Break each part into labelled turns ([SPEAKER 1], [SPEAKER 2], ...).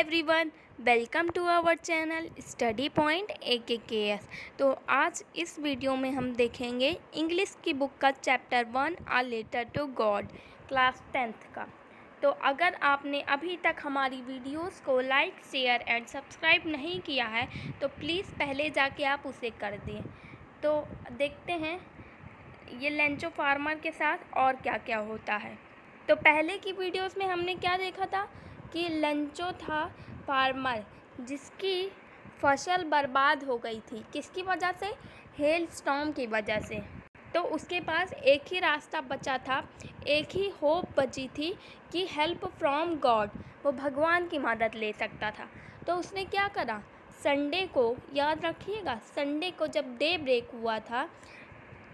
[SPEAKER 1] Everyone, welcome to our channel study point AKKS। तो आज इस वीडियो में हम देखेंगे इंग्लिश की बुक का chapter 1 a letter to God class 10th का। तो अगर आपने अभी तक हमारी वीडियोस को लाइक, शेयर एंड सब्सक्राइब नहीं किया है तो प्लीज़ पहले जाके आप उसे कर दें। तो देखते हैं ये लेंचो फार्मर के साथ और क्या क्या होता है। तो पहले की वीडियोस में हमने क्या देखा था कि लेंचो था फार्मर जिसकी फसल बर्बाद हो गई थी। किसकी वजह से? हेल स्टॉर्म की वजह से। तो उसके पास एक ही रास्ता बचा था, एक ही होप बची थी कि हेल्प फ्रॉम गॉड, वो भगवान की मदद ले सकता था। तो उसने क्या करा? संडे को, याद रखिएगा, संडे को जब डे ब्रेक हुआ था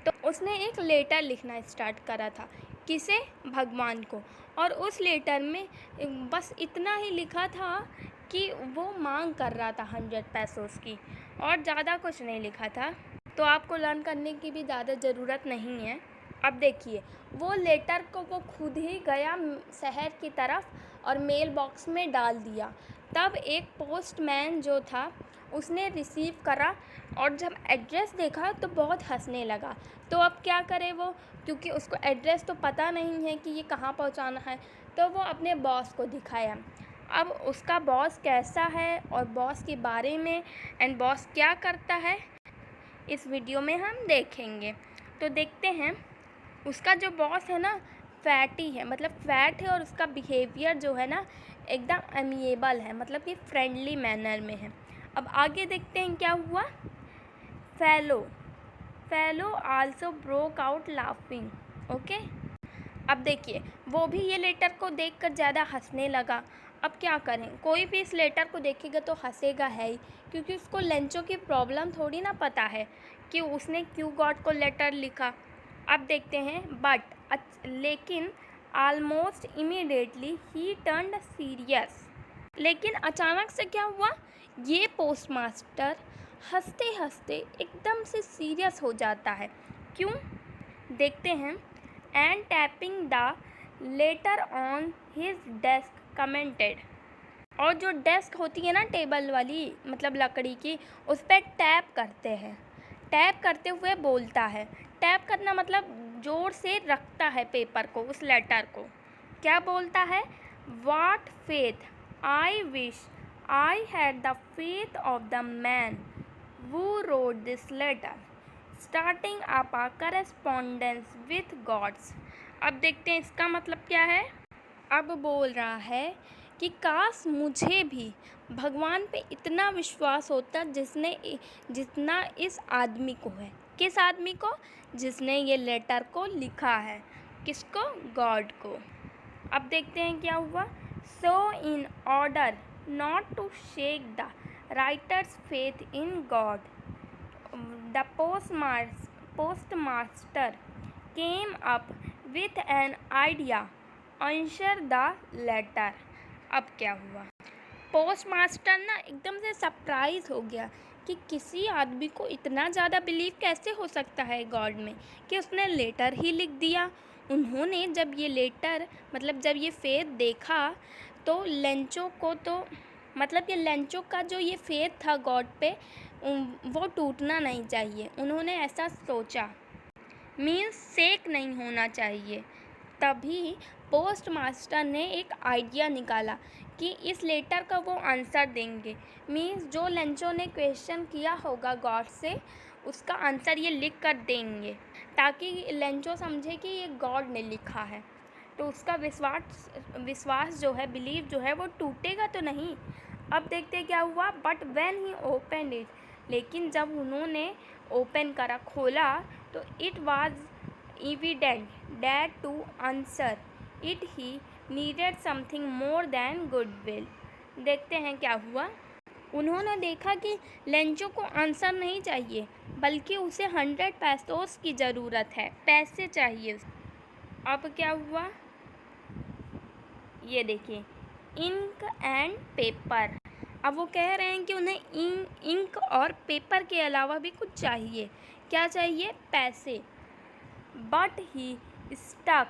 [SPEAKER 1] तो उसने एक लेटर लिखना स्टार्ट करा था। किसे? भगवान को। और उस लेटर में बस इतना ही लिखा था कि वो मांग कर रहा था 100 पैसोस की, और ज़्यादा कुछ नहीं लिखा था। तो आपको लर्न करने की भी ज़्यादा ज़रूरत नहीं है। अब देखिए, वो लेटर को वो खुद ही गया शहर की तरफ और मेल बॉक्स में डाल दिया। तब एक पोस्टमैन जो था उसने रिसीव करा और जब एड्रेस देखा तो बहुत हंसने लगा। तो अब क्या करे वो, क्योंकि उसको एड्रेस तो पता नहीं है कि ये कहाँ पहुँचाना है। तो वो अपने बॉस को दिखाया। अब उसका बॉस कैसा है और बॉस के बारे में एंड बॉस क्या करता है इस वीडियो में हम देखेंगे। तो देखते हैं, उसका जो बॉस है ना फैटी है, मतलब फैट है, और उसका बिहेवियर जो है ना एकदम अमिएबल है, मतलब कि फ्रेंडली मैनर में है। अब आगे देखते हैं क्या हुआ। Fellow also broke out laughing. Okay, अब देखिए, वो भी ये लेटर को देखकर ज़्यादा हंसने लगा। अब क्या करें, कोई भी इस लेटर को देखेगा तो हंसेगा है ही, क्योंकि उसको लेंचो की प्रॉब्लम थोड़ी ना पता है कि उसने क्यों गॉड को लेटर लिखा। अब देखते हैं, लेकिन ऑलमोस्ट इमीडिएटली ही टर्न्ड सीरियस। लेकिन अचानक से क्या हुआ, ये पोस्टमास्टर हंसते हंसते एकदम से सीरियस हो जाता है। क्यों? देखते हैं। And tapping the later on his desk commented. और जो डेस्क होती है ना टेबल वाली, मतलब लकड़ी की, उस पर टैप करते हैं। टैप करते हुए बोलता है। टैप करना मतलब ज़ोर से रखता है पेपर को, उस लेटर को। क्या बोलता है? What faith I wish I had the faith of the man who wrote this letter, starting up a correspondence with gods। अब देखते हैं इसका मतलब क्या है। अब बोल रहा है कि काश मुझे भी भगवान पे इतना विश्वास होता जितना इस आदमी को है। किस आदमी को? जिसने ये लेटर को लिखा है। किसको? गॉड को। अब देखते हैं क्या हुआ। So in order not to shake the writer's faith in God, the postmaster came up with an idea, answer the letter। अब क्या हुआ, पोस्टमास्टर ना एकदम से सरप्राइज हो गया कि किसी आदमी को इतना ज़्यादा बिलीव कैसे हो सकता है गॉड में कि उसने लेटर ही लिख दिया। उन्होंने जब ये लेटर, मतलब जब ये फेथ देखा तो लेंचो को तो, मतलब ये लेंचो का जो ये फेथ था गॉड पे, वो टूटना नहीं चाहिए। उन्होंने ऐसा सोचा, मीन्स शेक नहीं होना चाहिए। तभी पोस्टमास्टर ने एक आइडिया निकाला कि इस लेटर का वो आंसर देंगे। मीन्स जो लेंचो ने क्वेश्चन किया होगा गॉड से, उसका आंसर ये लिख कर देंगे, ताकि लेंचो समझे कि ये गॉड ने लिखा है। तो उसका विश्वास जो है, बिलीव जो है, वो टूटेगा तो नहीं। अब देखते क्या हुआ। But when he open it, लेकिन जब उन्होंने ओपन करा, खोला, तो it was evident that to answer it he needed something more than goodwill। देखते हैं क्या हुआ। उन्होंने देखा कि लेंचो को आंसर नहीं चाहिए, बल्कि उसे 100 पैसोस की ज़रूरत है, पैसे चाहिए। अब क्या हुआ, ये देखिए, इंक एंड पेपर। अब वो कह रहे हैं कि उन्हें इंक और पेपर के अलावा भी कुछ चाहिए। क्या चाहिए? पैसे। But he stuck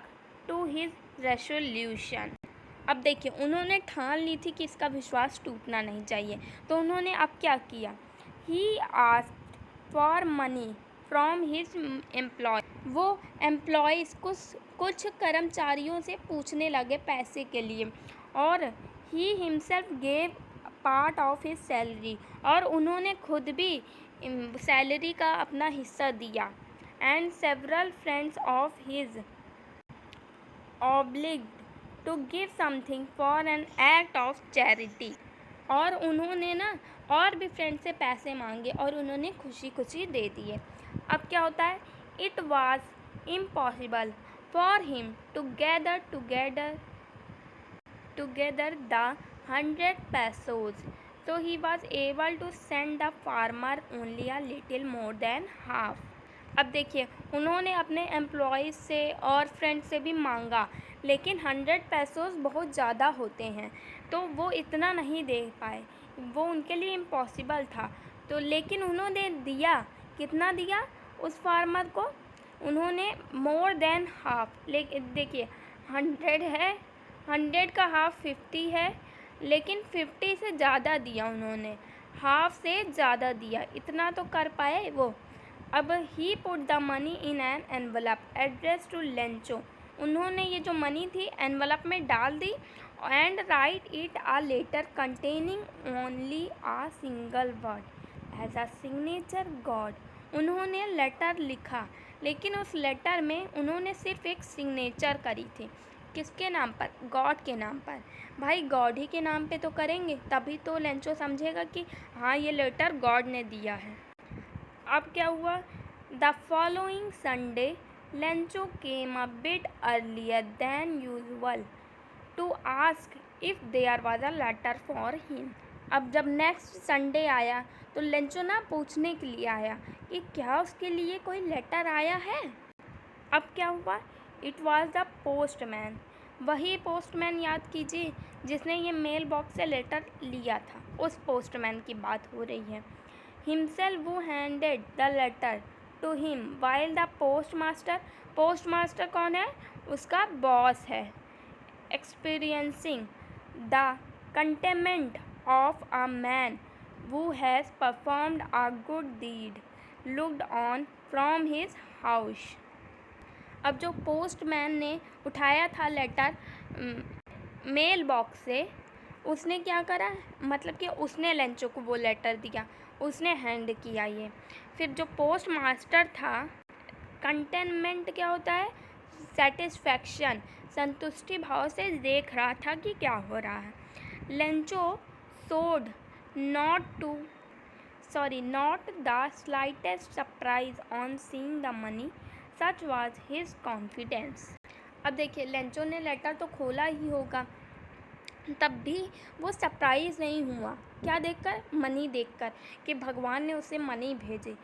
[SPEAKER 1] to his resolution. अब देखिए उन्होंने ठान ली थी कि इसका विश्वास टूटना नहीं चाहिए, तो उन्होंने अब क्या किया, he asked for money from his employ. वो एम्प्लॉयज़ कुछ कर्मचारियों से पूछने लगे पैसे के लिए, और he himself gave part of his salary, और उन्होंने खुद भी सैलरी का अपना हिस्सा दिया। And several friends of his obliged to give something for an act of charity। और उन्होंने ना और भी फ्रेंड से पैसे मांगे और उन्होंने खुशी खुशी दे दिए। अब क्या होता है, it was impossible for him to gather together the 100 pesos, so he was able to send the farmer only a little more than half। अब देखिए उन्होंने अपने एम्प्लॉयज़ से और फ्रेंड से भी मांगा, लेकिन 100 pesos बहुत ज़्यादा होते हैं, तो वो इतना नहीं दे पाए, वो उनके लिए इम्पॉसिबल था। तो लेकिन उन्होंने दिया, कितना दिया उस फार्मर को, उन्होंने मोर देन हाफ। लेकिन देखिए 100 है, 100 का हाफ 50 है, लेकिन 50 से ज़्यादा दिया उन्होंने, हाफ से ज़्यादा दिया, इतना तो कर पाए वो। अब he put the money in an envelope address to Lencho, उन्होंने ये जो मनी थी एनवलप में डाल दी, and write it a letter containing only a single word as a signature God. उन्होंने लेटर लिखा, लेकिन उस लेटर में उन्होंने सिर्फ एक सिग्नेचर करी थी, किसके नाम पर, गॉड के नाम पर। भाई गॉड ही के नाम पे तो करेंगे, तभी तो लेंचो समझेगा कि हाँ ये लेटर गॉड ने दिया है। अब क्या हुआ, the following Sunday Lencho came a bit earlier than usual to ask if there was a letter for him. अब जब नेक्स्ट संडे आया तो लेंचो ना पूछने के लिए आया कि क्या उसके लिए कोई लेटर आया है। अब क्या हुआ, इट वाज द पोस्टमैन, वही पोस्टमैन याद कीजिए जिसने ये मेल बॉक्स से लेटर लिया था, उस पोस्टमैन की बात हो रही है। Himself who handed the letter to him while the postmaster कौन है, उसका बॉस है, experiencing the contentment of a man who has performed a good deed looked on from his house। अब जो पोस्टमैन ने उठाया था लेटर मेल बॉक्स से, उसने क्या करा, मतलब कि उसने लेंचो को वो लेटर दिया, उसने हैंड किया ये। फिर जो पोस्ट मास्टर था, कंटेनमेंट क्या होता है, सेटिस्फैक्शन, संतुष्टि भाव से देख रहा था कि क्या हो रहा है। Lencho showed not the slightest surprise on seeing the money, such was his confidence. अब देखिए लेंचो ने लेटर तो खोला ही होगा, तब भी वो सरप्राइज़ नहीं हुआ, क्या देखकर, मनी देखकर, कि भगवान ने उसे मनी भेजे,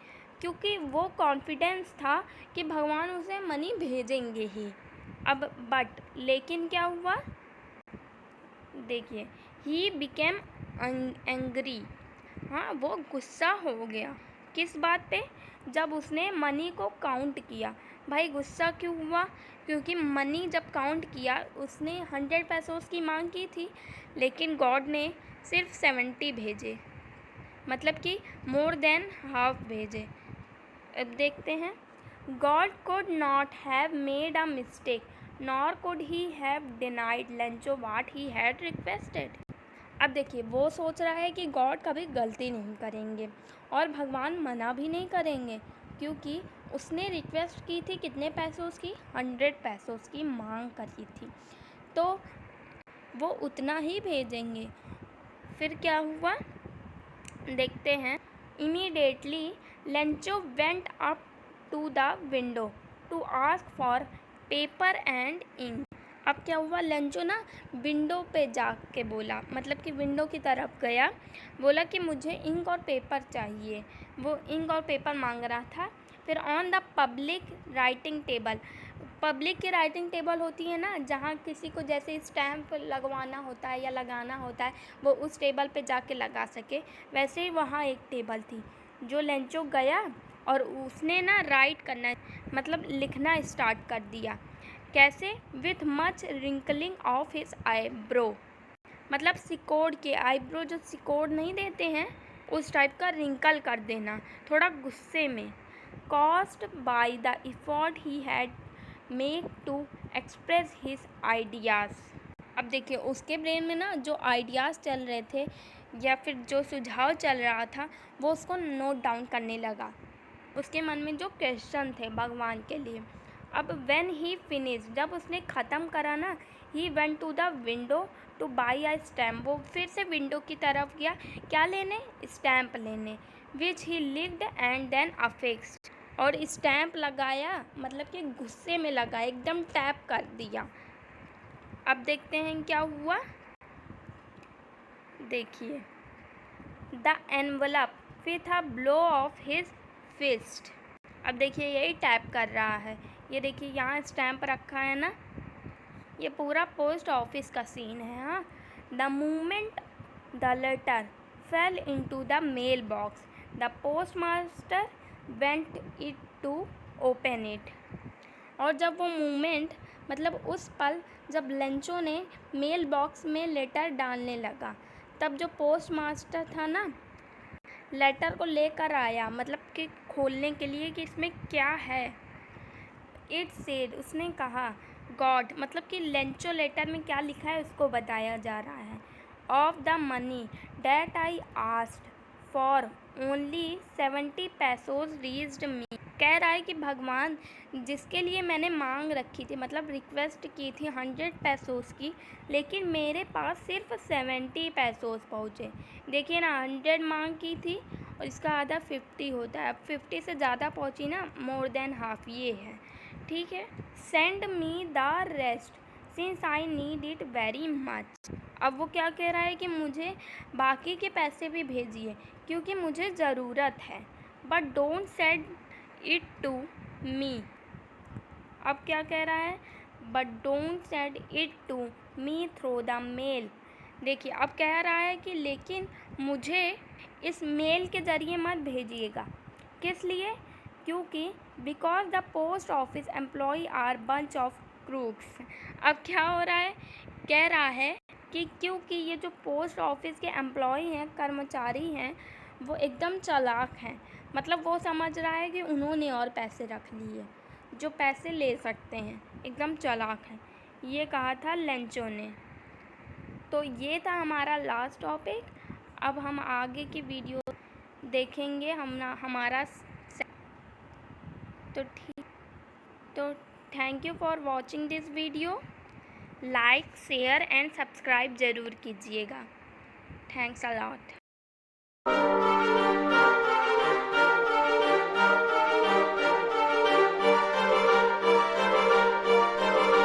[SPEAKER 1] क्योंकि वो कॉन्फिडेंस था कि भगवान उसे मनी भेजेंगे ही। अब बट लेकिन क्या हुआ, देखिए ही बिकेम एंग्री, हाँ वो गुस्सा हो गया, किस बात पे, जब उसने मनी को काउंट किया। भाई गुस्सा क्यों हुआ, क्योंकि मनी जब काउंट किया उसने 100 pesos की मांग की थी, लेकिन गॉड ने सिर्फ 70 भेजे, मतलब कि मोर देन हाफ भेजे। अब देखते हैं, God could not have made a mistake nor could he have denied Lencho what he had requested। अब देखिए वो सोच रहा है कि गॉड कभी गलती नहीं करेंगे और भगवान मना भी नहीं करेंगे, क्योंकि उसने रिक्वेस्ट की थी कितने पैसों की, 100 pesos की मांग करी थी, तो वो उतना ही भेजेंगे। फिर क्या हुआ देखते हैं, immediately Lencho went up to the window to ask for paper and ink. अब क्या हुआ, लेंचो ना विंडो पे जा के बोला, मतलब कि विंडो की तरफ गया, बोला कि मुझे इंक और पेपर चाहिए, वो इंक और पेपर मांग रहा था। फिर on the public writing table, public की राइटिंग टेबल होती है ना, जहाँ किसी को जैसे स्टैम्प लगवाना होता है या लगाना होता है, वो उस टेबल पे जाके लगा सके, वैसे ही वहाँ एक टेबल थी, जो लेंचो गया और उसने ना राइट करना, मतलब लिखना स्टार्ट कर दिया। कैसे? With much wrinkling of his eyebrow, मतलब सिकोड़ के, आईब्रो जो सिकोड़ नहीं देते हैं उस टाइप का रिंकल कर देना, थोड़ा गुस्से में। Caused by the effort he had make to express his ideas. अब देखिए उसके ब्रेन में ना जो आइडियाज़ चल रहे थे या फिर जो सुझाव चल रहा था वो उसको नोट डाउन करने लगा, उसके मन में जो क्वेश्चन थे भगवान के लिए। अब व्हेन ही फिनिश, जब उसने ख़त्म करा ना, he went to the window to buy a stamp, वो फिर से विंडो की तरफ गया, क्या लेने? स्टैम्प लेने। विच ही लिव्ड एंड देन अफिक्स्ड, और स्टैम्प लगाया, मतलब कि गुस्से में लगा, एकदम टैप कर दिया। अब देखते हैं क्या हुआ, देखिए। The envelope with a blow of his fist, अब देखिए यही टैप कर रहा है, ये देखिए यहाँ स्टैम्प रखा है ना, ये पूरा पोस्ट ऑफिस का सीन है। हाँ, the moment the letter fell into the mail box the post master went it to open it, और जब वो मोमेंट, मतलब उस पल जब लेंचो ने मेल बॉक्स में लेटर डालने लगा, तब जो पोस्ट मास्टर था ना, लेटर को लेकर आया, मतलब कि खोलने के लिए कि इसमें क्या है। इट सेड, उसने कहा, गॉड, मतलब कि लेंचो लेटर में क्या लिखा है उसको बताया जा रहा है। Of the money that I asked for only 70 pesos reached me, कह रहा है कि भगवान, जिसके लिए मैंने मांग रखी थी, मतलब रिक्वेस्ट की थी 100 पैसोज की, लेकिन मेरे पास सिर्फ 70 पैसोज पहुँचे। देखिए ना, 100 मांग की थी और इसका आधा 50 होता है, अब 50 से ज़्यादा पहुँची ना, मोर देन हाफ, ये है, ठीक है। Send me the rest since I need it very much, अब वो क्या कह रहा है कि मुझे बाकी के पैसे भी भेजिए क्योंकि मुझे ज़रूरत है। But don't send it to me, अब क्या कह रहा है? But don't send it to me through the mail, देखिए अब कह रहा है कि लेकिन मुझे इस मेल के ज़रिए मत भेजिएगा। किस लिए? क्योंकि because the post office employ are bunch of crooks, अब क्या हो रहा है? कह रहा है कि क्योंकि ये जो पोस्ट ऑफिस के एम्प्लॉय हैं, कर्मचारी हैं, वो एकदम चालाक हैं, मतलब वो समझ रहा है कि उन्होंने और पैसे रख लिए, जो पैसे ले सकते हैं, एकदम चालाक हैं, ये कहा था लेंचो ने। तो ये था हमारा लास्ट टॉपिक। अब हम आगे की वीडियो देखेंगे, हमारा तो ठीक, तो thank you for watching this video. Like, share and subscribe ज़रूर कीजिएगा। Thanks a lot.